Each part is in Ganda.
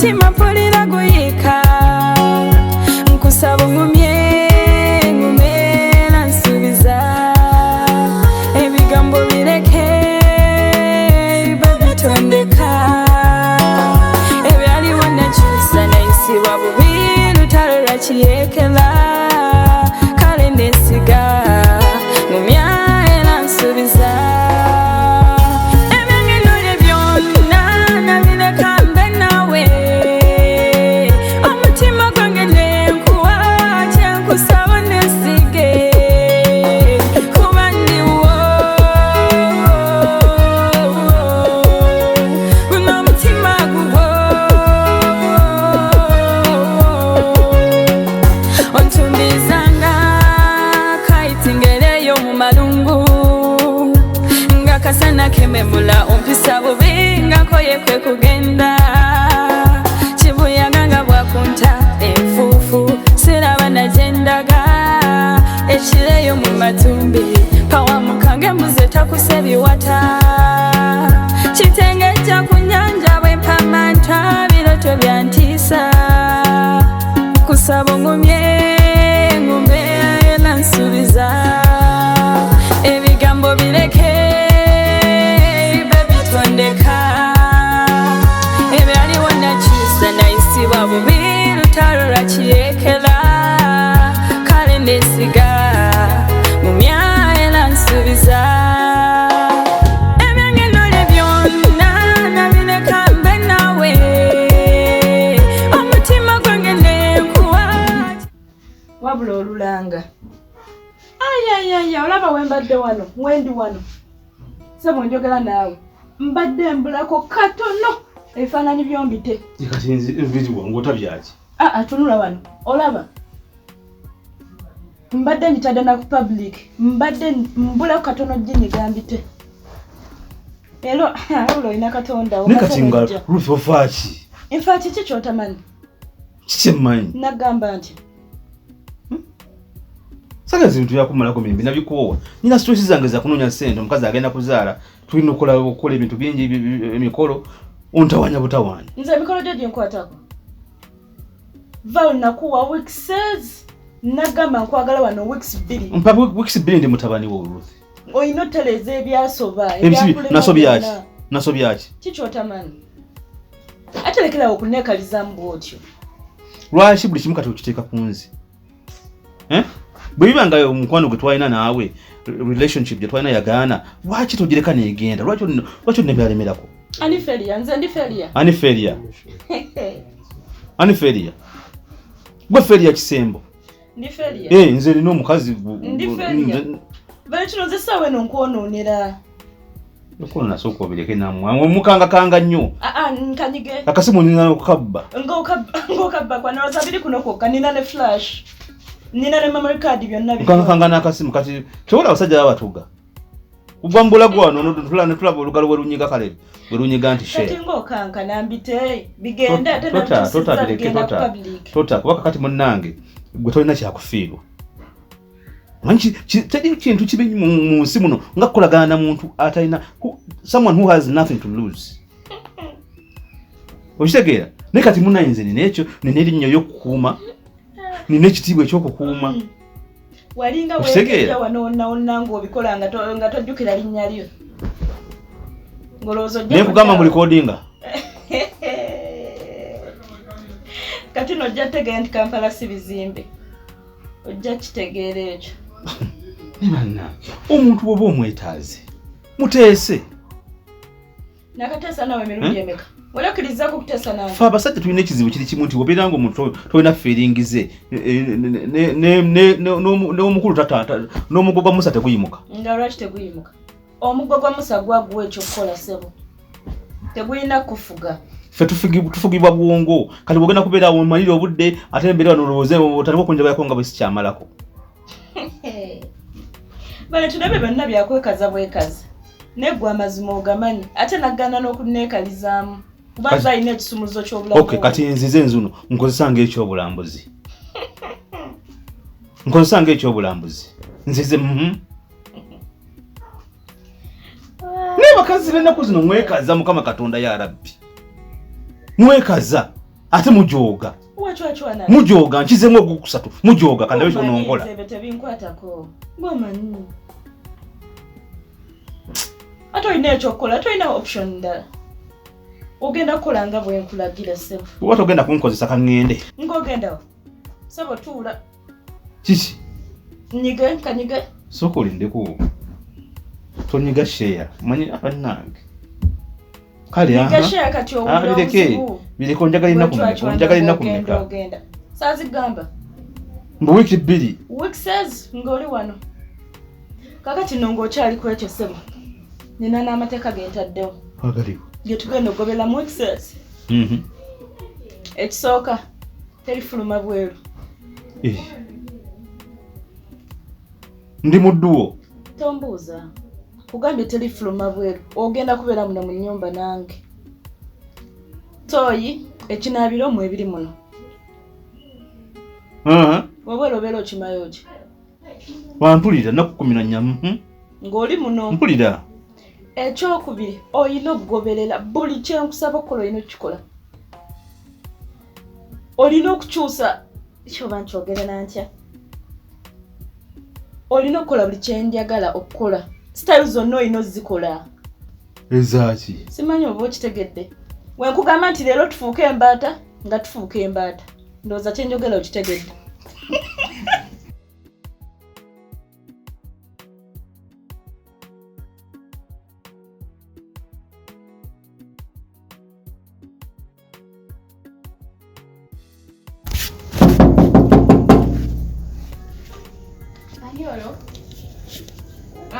omutima mpulira guyika nkusaba ngumye ngumera nsubiza ebigambo bireke babitondeka ebyaliwo nakyusa nayisibwa bubi lutalo lwakiyekera kale ndesiga ngumya era nsubiza ebyangenole byonna nabireka mbe nawe omutima gwange nenkuwa kyenkusaba nesige kuba ndiwo guno omutima gugwo ontumbizanga kayitingereyo mu malungu nga kasana kememula ompisa bubi nga koye kwe kugenda kibuyaga nga bwakunta enfuufu siraba nagendaga ekireyo mu matumbi pawa mukange mbuze takuse biwata kitengejja ku nyanja bwempamanta biroto byantiisa kusaba ngumye ngumbeera nsubiza ebigambo bireke babitondeka ebyaliwo nakyusa nayisibwa bubi lutalo lwakiyekera kale ndesiga ngumya era nsubiza ebyangenole byonna nabireka mbe nawe omutima gwange nenkuwa wabula olulanga ayayaya olaba wembadde wano wendi wano sebo njogera naawe mbadde mbulako katono ebifaananyi byombite kati nzi video ngota byaki tunula wano olaba mbadde njitadde na ku public mbadde mbulako katono jinyigambite ero olwo ina katonda ne kati nga Ruth ofaki infaki kikyotamanyi kikyemmanyi nagamba nti saka zintu yakumalako mimbi nabikowa nina stress zange za kunonya sente omukazi agenda kuzaala tulina okukola ebintu bingi emikolo ontawanya butawanya nze emikolo gyo gyenkwatako val nakuwa weeks says nagamba nkwagala wano weeks 2 mpaka weeks 2 ndi mutabani wo Ruth oyina oteleza ebyasoba naso byaki kikyotamanyi ate lekerawo okuneekalizamu bwotyo lwaki buli kimu kati okiteeka ku nzi bwe biba nga omukwano gwe twalina naawe relationship gye twalina yagaana lwaki togireka neegenda lwaki nebyalemerako ani feria gwe feria kisembo nze nina omukazi bakinozesawe nonkwonoonera okono nasooka obireke namwe mukangakanga nnyo nkanyige akasimu nina okukabba ng'okabba kwanaloza biri kuno kwokka nina ne flash nina ne memory card byonna mukangakanga n'akasimu kati towola abasajja babatuga ubwambula gwano tulaba olugalo bwe lunyiga kale bwe lunyiga nti kati ng'okankana mbite bigenda ate nagenda ku public kuba kakati munnange gwe tolina kyakufiirwa teri kintu kibi mu nsi muno nga kukolagana na muntu atalina someone who has nothing to lose okitegeera naye kati munayinze ninekyo nina erinnya y'okukuuma nina ekitiibwa ekyokukuuma walinga weegeera wanoonna ng'obikola nga tojjukira linnya lyo ngolowooza ojja nekugamba mu likodinga kati nojja tegeera nti Kampala si bizimbe ojja kitegeera ekyo nebanna omuntu bwoba omwetaaze muteese nakateesa nawe emirundi emeka olakkirizaako kuteesa nawe fe abasajja tulina ekizibu kiri kimu nti obeera nga omuntu tolina feeringize n'omukulu n'omuggo gwa Musa teguyimuka nga lwaki teguyimuka omuggo gwa Musa gwaguwa ekyokukola sebo tegulina kufuga fe tufugibwa bwongo kati bwogenda kubeera omalire obudde ate embeera wano olowooze otandika okunjagalako nga bwe sikyamalako bale tulabe byonna byakwekaza bwekaza neggwa amazima ogamanyi ate naggana n'okuneekalizaamu kubanza alina ekisumuzo ky'obulamu okay kati nzize nzuno nkozesanga ekyobulambuzi nzize ne bakazi b'ennaku zino mwekaza Mukama Katonda ya Rabbi mwekaza ate mujoga wachwana mujoga nchizemu ogukusatu mujoga kandawe kyonongola zebe tebinkwatako bomanyi ato ine chokola to ina option ndala ogenda kolanga bwe nkulagira sebo what ogenda kunkozesa kangende ngogenda sebo tula chichi kanyige sokoli ndeko tonyiga share manyi apanange kali aha ngashare kati obulongo bireko njagala kumeka ogenda sazi gamba mbu wiki 2 week says ngoli wano kakati nongo chali kwekyo sebo nina n'amateeka gentaddewo agaliwo getugenda ogobera mu excess ekisooka terifuluma bweru ndi mudduwo tombuuza kugambye terifuluma bweru ogenda kubeera muno mu nnyumba nange toyi ekinaabiro mu ebiri muno wabwera obeera okimayo ki wampulira naku 14 ng'oli muno mpulira ekyokubiri olina okugoberera buli kyenkusaba okukola olina okukikola olina okukyusa kyoba nkyogerera ntya olina okukola buli kyenjagala okukola sitayiro zonna olina ozikola ezaaki simanyi oba okitegedde wenkugamba nti leero tufuuke embaata nga tufuuka embaata ndowooza kyenjogera okitegedde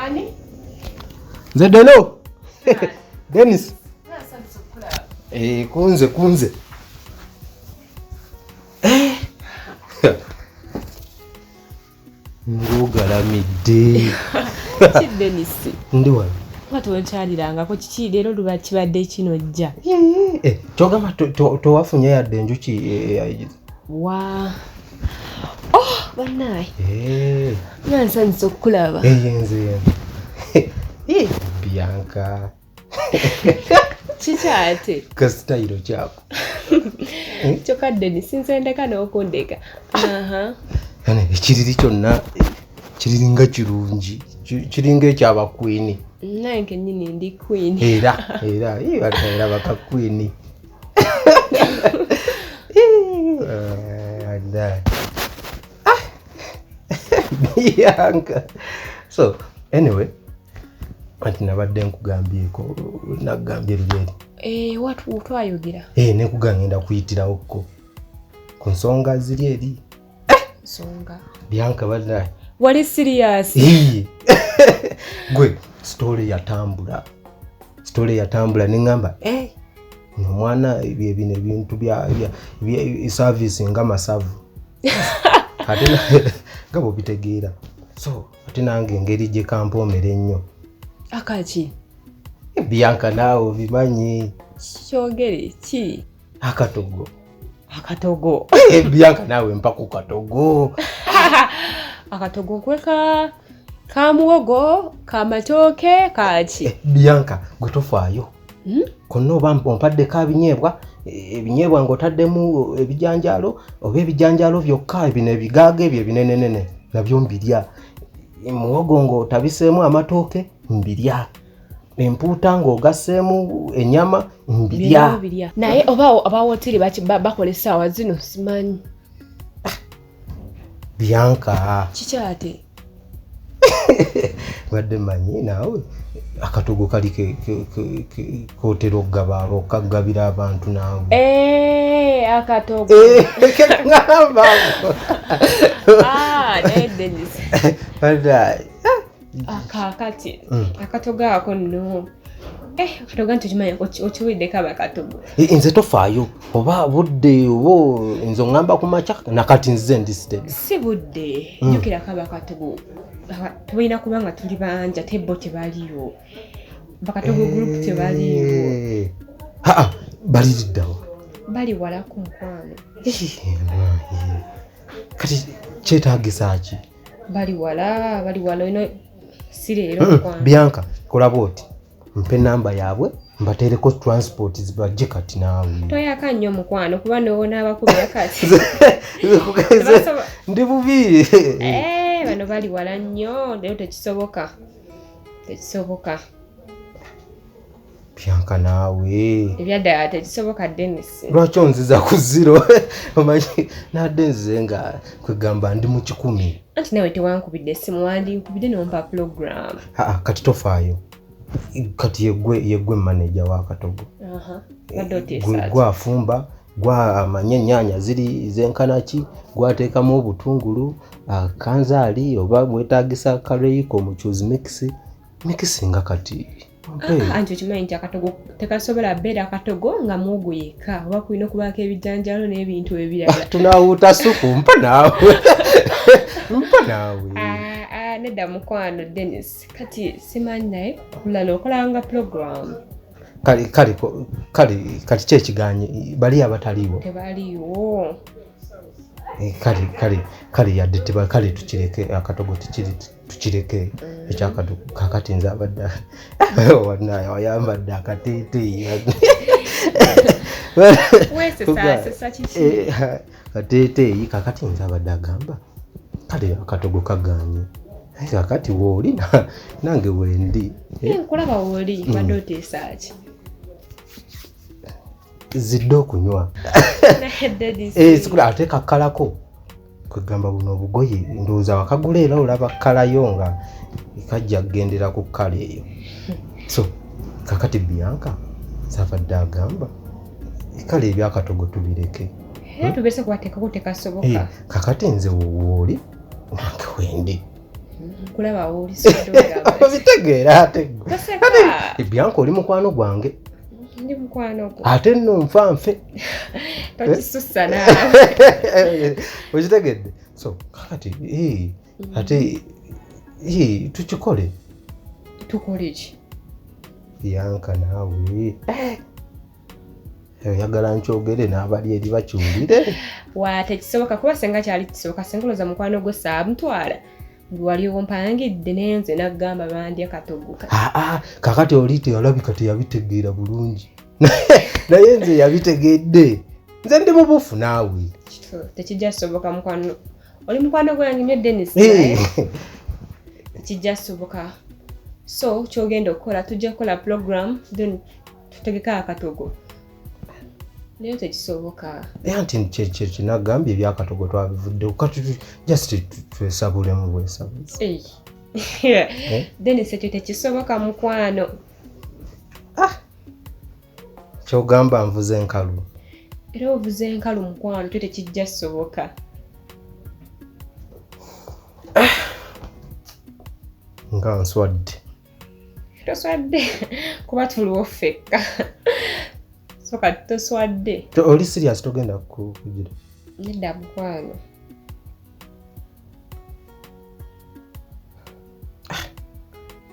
Ani? Zedelo. Dennis. Kunze. Ngogalamidde. Ki Dennis? Ndi wano. Watu wekyalirangako kiki leero luba kibadde kino jja. Kyogamba towafunye yadde enjuki eyayigiza. Wa. Oh, banaye. Nansanyusa okukulaba. Nze. Bianca. Kiki ate? Kasitayiro kyako. Kyokka Dennis nsendeka n'okundeka. Yane ekiriri kyonna kiriringa kirungi. Kiringa ekyabakwini. Naye kennyini ndi queen. Era baka queen. Bianca. So, anyway, anti nabadde nkugambyeko nagambye lubeeri. Watu twayogera. Nekugangenda kuyitirawo ko. Ku nsonga ziri eri. Nsonga. Bianca badaye. Wali serious? Gwe story yatambula nengamba omwana bino ebintu bya service nga masavu ate ngabo bitegeera so ate nange engeri gye kampoomera ennyo akaki Bianca naawe bimanyi kyogere ki akatogo Bianca naawe mpa ku katogo akatogo kweka kamuwogo kamatooke kaki Bianca gwe tofaayo konna oba ompadde ka ebinyeebwa ng'otaddemu ebijanjaalo oba ebijanjaalo byokka bino ebigaaga ebyo ebinenenene nabyo mbirya muwogo ng'otabiseemu amatooke mbirya empuuta ng'ogasseemu ennyama mbirya naye oba wotiri bakolesa awa zino simanyi Bianca kikyate badde manyi naawe akatogo kali kootera okagabira abantu naawe akatogo naye Dennis akakati akatogo ako nno akatogo nti okimanyi okiwulidde kaba akatogo nze tofaayo oba budde oba nze oŋŋamba ku makya nakati nze ndisitedi si budde njukira kaba akatogo tulina kuba nga tuli banja tebo tebaliyo bakatogo group tebaliyo baliriddawo bali wala ku nkwano kati kyetaagisa ki bali wala ino si leero nkwano Bianca kola bwoti mpe namba yaabwe mbateereko transport zibajje kati naawe toyaka nnyo mukwano kuba noona abakubira kati ndi bubi bano bali wala nnyo leero tekisoboka Bianca naawe ebyaddala tekisoboka Dennis lwaki onziza ku zero omanyi nadde nzize nga kwegamba ndi mu 10 anti nawe tewankubidde essimu wandinkubidde nompa program kati tofaayo kati yegwe manager wa Katogo gwafumba gwamanya ennyanya ziri zenkanaki gwateekamu obutungulu kanzaali oba bwetaagisa kareiko mu choose mix nga kati anti okimanyi nti akatogo tekasobola beera akatogo nga muogo yekka oba kulina okubaako ebijanjalo n'ebintu ebirala tunaawuuta supu mpa naawe nedda mukwano Dennis kati simanyi naye kulala okolanga program kati kyekiganye bali abataliiwo tebaliiwo kale yadde kale tukireke akatogo tukireke ekyakatogo kakati nze abadde wanaye wayambadde akateeteeyi kateeteeyi kakati nze abadde agamba kale akatogo kaganye kakati wooli nange wendi nkulaba wooli badde oteesaaki zidde okunywa sikula ate kakkalako kwegamba buno obugoye ndowooza wakagula era olaba kkalayo nga kajja kugendera ku kkala eyo so kakati Bianca zabadde agamba kale ebyakatogo tubireke tubese kubateekako tekasoboka kakati nze wooli nange wendi kulaba wooli bitegeera ate Bianca oli mukwano gwange ndi mukwano gwo ate nno nfanfe tokisussa naawe okitegedde so kakati ate tukikole ki Bianca naawe oyagala nkyogere n'abali eri bakiwulire tekisoboka kuba senga kyali kisoboka senga olowooza mukwano gwe saamutwala wali ompangidde nenze naggamba bandi akatogo kakati oli teyalabika teyabitegeera bulungi naye nze yabitegedde nze ndi mubufu naawe tekijja soboka mukwano oli mukwano gwange nnyo Dennis tekijja soboka so kyogenda okukola tujja kukola program then tutegeka akatogo naye tekisoboka anti kinagambye ebyakatogo twabivudde just twesabulemu bwesabuzi Dennis ekyo tekisoboka mukwano kyogamba nvuze enkalu era ovuze enkalu mukwano kyo tekijja soboka nga nswadde toswadde kuba tuliwo ffekka soka toswadde oli serious togenda kugira nedda mukwano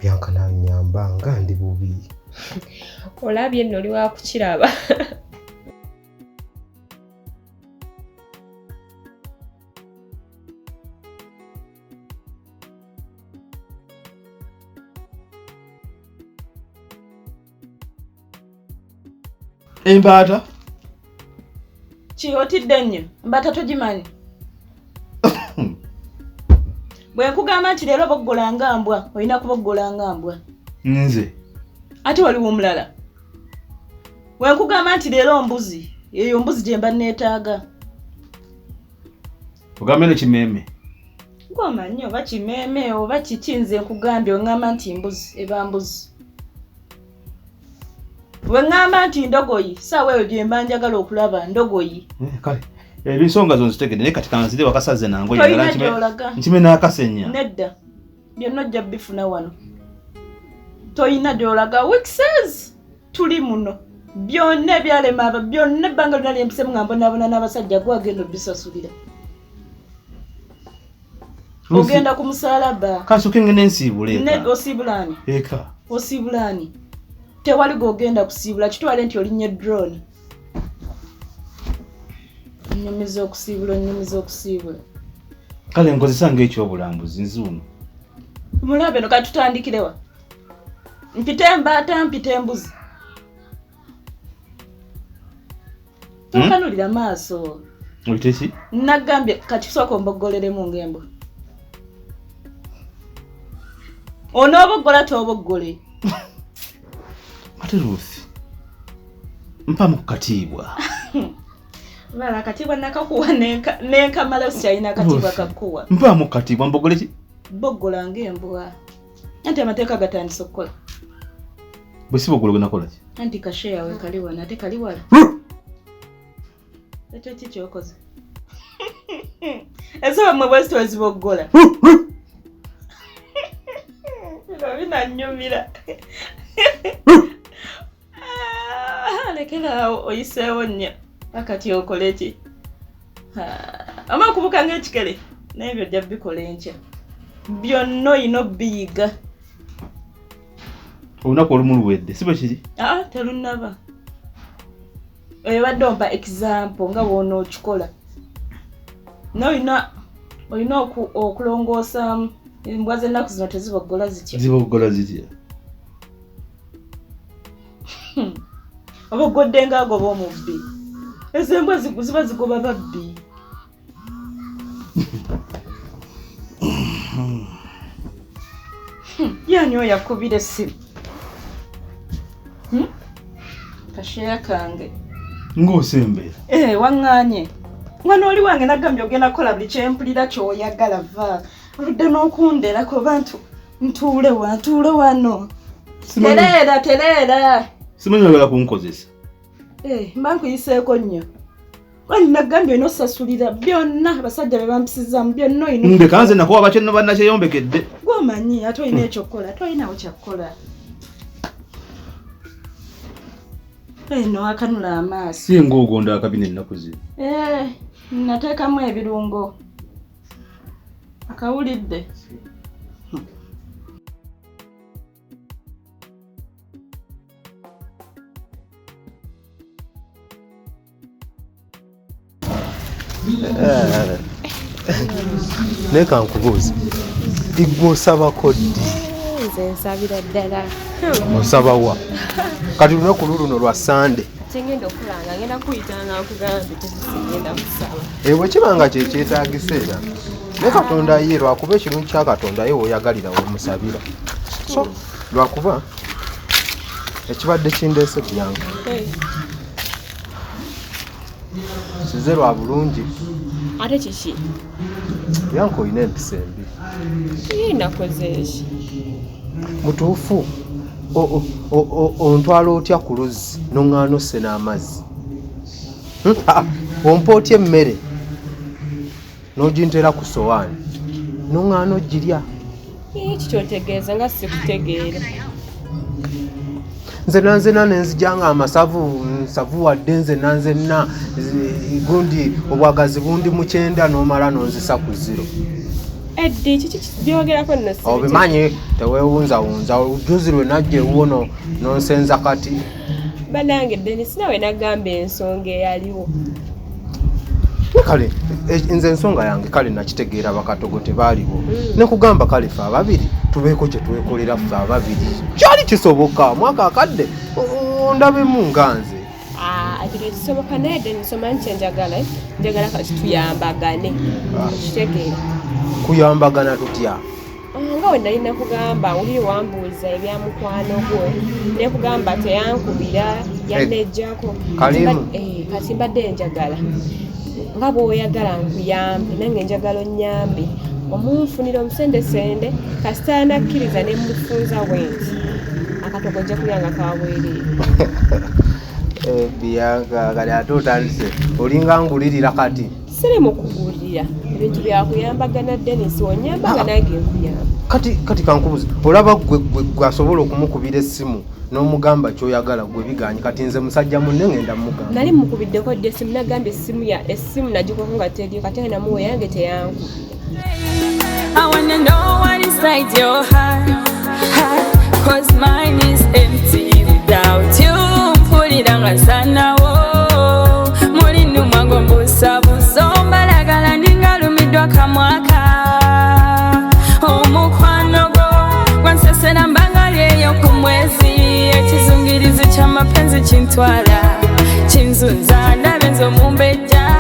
Bianca nawe nyamba nga ndi bubi olabye nno oli wakukiraba embaata kiotidde nnyo embaata togimanyi bwe nkugamba nti leero boggolanga mbwa olina kuboggolanga mbwa nze ate waliwo omulala bwe nkugamba nti leero mbuzi eyo mbuzi gye mba neetaaga ogamba eno kimeeme ng'omanyi oba kimeeme oba kiki nze nkugambye oŋŋamba nti mbuzi eba mbuzi bwe ŋŋamba nti ndogoyi saawa eyo gye mba njagala okulaba ndogoyi kale ebisonga zo nzitegedde naye kati kanzire wakasaze nango toyina gy'olaga nkime n'akasenya nedda byonna ojja bifuna wano toyina gy'olaga wikses tuli muno byonna ebyalema byonna ebbanga lyonna lyempise nga mbonaabona n'abasajja gwagenda obisasulira ogenda ku musaalaba kasuke ngene nsiibule osiibulaani eka osiibulaani tewali gogenda kusiibula kitwale nti olinnye drone nnyumiza okusiibula kale nkozesa ng'ekyobulambuzi nzuuno mulabe no kati tutandikirewa mpite embata mpite embuzi tokanulira maaso Uitesi? nagambye kati sooka omboggoleremu ng'embwa onoobogola tooboggole Ate Ruth mpamu kukatiibwa bala akatiibwa nakakuwa nenkamala sikyalina akatiibwa kakuwa mpamu kukatiibwa mbogole ki boggola ng'embwa anti amateeka gatandise okukola bwe si boggole gwenakola ki anti kasheyawe kali wano ate kali wala ekyo ki kyokoze ensaba mmwe bwesi tweziboggola binanyumira lekera oyiseewo nnyo akati okole ki ama okubuka ng'ekikere n'ebyo jja bikola enkya byonna oyina obbiyiga olunaku olumu luwedde si bwe kiri telunaba ebadde ompa example nga bw'onookikola olina okulongoosa embwa z'ennaku zino teziboggola zitya oboggodde ngaagoba omubbi ezo embwa ziba zigoba babbi yani oyo yakubira essimu kasheya kange ng'osembera waŋŋaanye ngano oli wange nagambye ogenda kukola buli kyempulira ky'oyagala va oludde n'okunderako bantu ntuule wano tereera simanyi oyagala kunkozesa mba nkuyiseeko nnyo wani nagambye olina osasulira byonna abasajja be bampisizaamu byonna olina ndeka nze nakuwa bakyenno bannakyeyombekedde gwomanyi ate olina ekyokukola ate olinawo kyakkola eno akanula amaaso si ng'ogonda akabina ennaku zino nateekamu ebirungo akawulidde naye kankubuuza igwe osabako ddi nze nsabira ddala osaba wa kati lunaku luno lwa sande kyengenda okulanga ngenda kuyitanga akugambe tezisigenda kusaba bwe kibanga kyekyetaagisa era ne katonda ye lwakuba ekirungi kya katonda ye weoyagalira wemusabira so lwakuba ekibadde kindeese byange size lwa bulungi ate kiki yange olina empisa embi nakoze eki mutuufu ontwala otya ku luzzi noŋŋaana osse n'amazzi ompa otya emmere n'ogintera ku sowaani noŋŋaana ogirya kikyotegeeza nga sikutegeera nzena nenzijanga amasavu nsavuwadde nzenna gundi obwagazi bundi mu 9 n'omala nonzisa ku 0 eddi kiki byogerako nno obimanyi teweewunzawunza olujuzi lwe najja ewuwo nonsenza kati banange Dennis nawe nagamba ensonga eyaliwo kale nze ensonga yange kale nakitegeera bakatogo tebaaliwo nekugamba kale fe ababiri tubeeko kye twekolera fe ababiri kyali kisoboka mwaka akadde ondabemu nga nze ekiro ekisoboka naye Dennis omanyi kyenjagala kati tuyambagane kitegeera kuyambagana tutya nga we nali nakugamba oli wambuuza ebya mukwano gwo nekugamba teyankubira yanejjako kati mbadde njagala nga bw'oyagala nkuyambe nange njagala onnyambe omunfunira omusendesende kasita nakkiriza ne mufunza bwenti akatogo ojja kulyanga kabwerere biyaga kali ate otandise olinga ngulirira kati siri mu kugulira ebintu byakuyambagana Dennis onyambaga nange nkuyamba kati kankubuza olaba gwasobola okumukubira essimu n'omugamba kyoyagala gwe biganyi kati nze musajja munne ngenda mugamba nali mukubiddeko dde essimu nagamba essimu nagikoko nga teri kati namuwe yange teyanku I wanna know what is inside your heart, cause mine is empty without you. Mpuliranga sana wo mulinu mwango mbusa busomba lagala ndingalumidwa kamwaka omukwano gwo gwansesera mbanga lyeyo kumwezi mapenzi chintwala chinzunza ndabenzo mumbeja